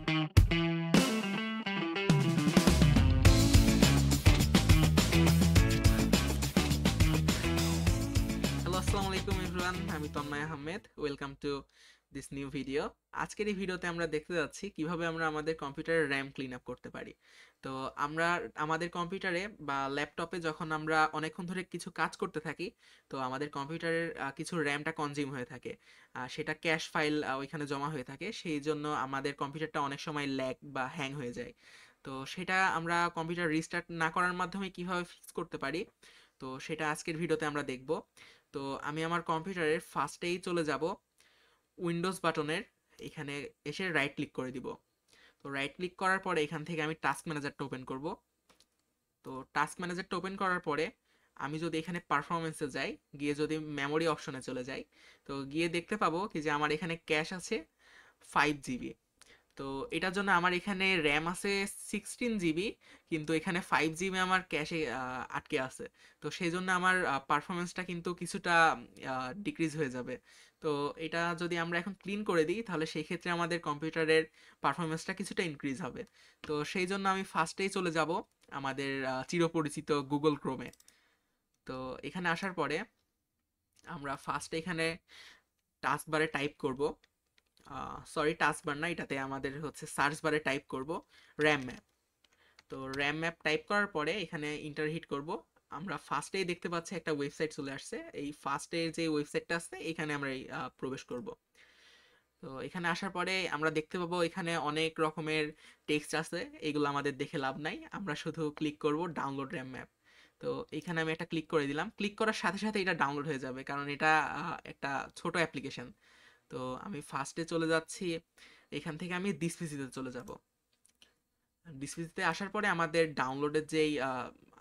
Hello, আসসালামু আলাইকুম everyone. আমি Tanmoy Ahmed. Welcome to this new video. আজকের এই ভিডিওতে আমরা দেখতে যাচ্ছি কিভাবে আমরা আমাদের কম্পিউটারের র্যাম ক্লিন আপ করতে পারি। তো আমরা আমাদের কম্পিউটারে বা ল্যাপটপে যখন আমরা অনেকক্ষণ ধরে কিছু কাজ করতে থাকি, তো আমাদের কম্পিউটারের কিছু র্যামটা কনজিউম হয়ে থাকে। সেটা ক্যাশ ফাইল ওইখানে জমা হয়ে থাকে, সেই জন্য আমাদের কম্পিউটারটা অনেক সময় ল্যাগ বা হ্যাং হয়ে যায়। তো সেটা আমরা কম্পিউটার রিস্টার্ট না করার মাধ্যমে কিভাবে ফিক্স করতে পারি, তো সেটা আজকের ভিডিওতে আমরা দেখব। তো আমি আমার কম্পিউটারের ফার্স্টেই চলে যাব উইন্ডোজ বাটনের এখানে, এসে রাইট ক্লিক করে দিব। তো রাইট ক্লিক করার পরে এখান থেকে আমি টাস্ক ম্যানেজারটা ওপেন করব। তো টাস্ক ম্যানেজারটা ওপেন করার পরে আমি যদি এখানে পারফরমেন্সে যাই, গিয়ে যদি মেমোরি অপশনে চলে যাই, তো গিয়ে দেখতে পাবো কি যে আমার এখানে ক্যাশ আছে 5 জিবি। তো এটার জন্য আমার এখানে র্যাম আছে 16 জিবি, কিন্তু এখানে 5 জিবি আমার ক্যাশে আটকে আছে। তো সেই জন্য আমার পারফরমেন্সটা কিন্তু কিছুটা ডিক্রিজ হয়ে যাবে। তো এটা যদি আমরা এখন ক্লিন করে দিই, তাহলে সেই ক্ষেত্রে আমাদের কম্পিউটারের পারফরমেন্সটা কিছুটা ইনক্রিজ হবে। তো সেই জন্য আমি ফার্স্টেই চলে যাব আমাদের চিরপরিচিত গুগল ক্রোমে। তো এখানে আসার পরে আমরা ফার্স্টে এখানে টাস্ক বারে টাইপ করব, সরি টাস্ক বার না, এটাতে আমাদের হচ্ছে সার্চ বারে টাইপ করব র্যাম ম্যাপ। তো র্যাম ম্যাপ টাইপ করার পরে এখানে ইন্টার হিট করব। আমরা ফার্স্টেই দেখতে পাচ্ছি একটা ওয়েবসাইট চলে আসছে। এই ফার্স্টে যে ওয়েবসাইটটা আছে এখানে আমরা প্রবেশ করব। তো এখানে আসার পরে আমরা দেখতে পাবো এখানে অনেক রকমের টেক্সট আছে, এগুলো আমাদের দেখে লাভ নাই, আমরা শুধু ক্লিক করব ডাউনলোড র্যাম ম্যাপ। তো এখানে আমি একটা ক্লিক করে দিলাম। ক্লিক করার সাথে সাথে এটা ডাউনলোড হয়ে যাবে, কারণ এটা একটা ছোট অ্যাপ্লিকেশন। তো আমি ফার্স্টে চলে যাচ্ছি, এখান থেকে আমি ডিসপিসিতে চলে যাব। ডিসপিসিতে আসার পরে আমাদের ডাউনলোডের যেই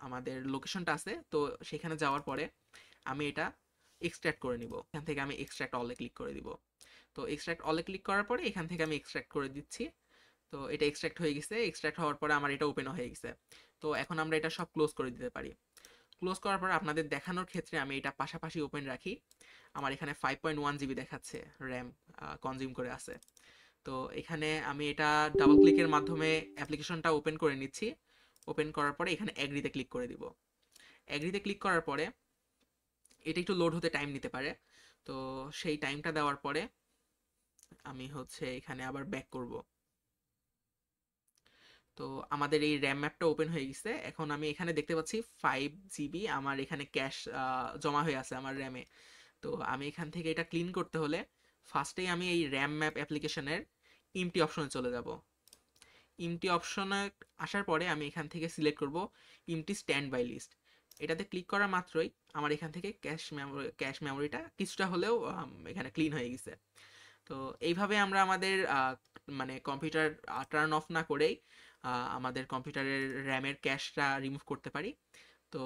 আমাদের লোকেশনটা আছে, তো সেখানে যাওয়ার পরে আমি এটা এক্সট্র্যাক্ট করে নিব। এখান থেকে আমি এক্সট্র্যাক্ট অলে ক্লিক করে দিব। তো এক্সট্র্যাক্ট অলে ক্লিক করার পরে এখান থেকে আমি এক্সট্র্যাক্ট করে দিচ্ছি। তো এটা এক্সট্র্যাক্ট হয়ে গেছে। এক্সট্র্যাক্ট হওয়ার পরে আমার এটা ওপেনও হয়ে গেছে। তো এখন আমরা এটা সব ক্লোজ করে দিতে পারি। ক্লোজ করার পর আপনাদের দেখানোর ক্ষেত্রে আমি এটা পাশাপাশি ওপেন রাখি। আমার এখানে 5.1 জিবি দেখাচ্ছে র্যাম কনজিউম করে আছে। তো এখানে আমি এটা ডাবল ক্লিকের মাধ্যমে অ্যাপ্লিকেশনটা ওপেন করে নিচ্ছি। ওপেন করার পরে এখানে অ্যাগ্রিতে ক্লিক করে দিব। অ্যাগ্রিতে ক্লিক করার পরে এটা একটু লোড হতে টাইম নিতে পারে। তো সেই টাইমটা দেওয়ার পরে আমি হচ্ছে এখানে আবার ব্যাক করব। তো আমাদের এই র্যাম ম্যাপটা ওপেন হয়ে গেছে। এখন আমি এখানে দেখতে পাচ্ছি 5 জিবি আমার এখানে ক্যাশ জমা হয়ে আছে আমার র্যামে। তো আমি এখান থেকে এটা ক্লিন করতে হলে ফার্স্টেই আমি এই র্যাম ম্যাপ অ্যাপ্লিকেশনের ইমটি অপশনে চলে যাব। ইমটি অপশনে আসার পরে আমি এখান থেকে সিলেক্ট করব ইমটি স্ট্যান্ড বাই লিস্ট। এটাতে ক্লিক করা মাত্রই আমার এখান থেকে ক্যাশ মেমোরিটা কিছুটা হলেও এখানে ক্লিন হয়ে গেছে। তো এইভাবে আমরা আমাদের মানে কম্পিউটার টার্ন অফ না করেই আমাদের কম্পিউটারের র্যামের ক্যাশটা রিমুভ করতে পারি। তো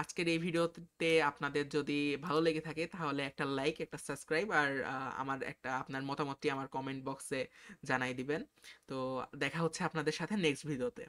আজকের এই ভিডিওতে আপনাদের যদি ভালো লেগে থাকে তাহলে একটা লাইক, একটা সাবস্ক্রাইব আর আমার একটা আপনার মতামতটি আমার কমেন্ট বক্সে জানাই দিবেন। তো দেখা হচ্ছে আপনাদের সাথে নেক্সট ভিডিওতে।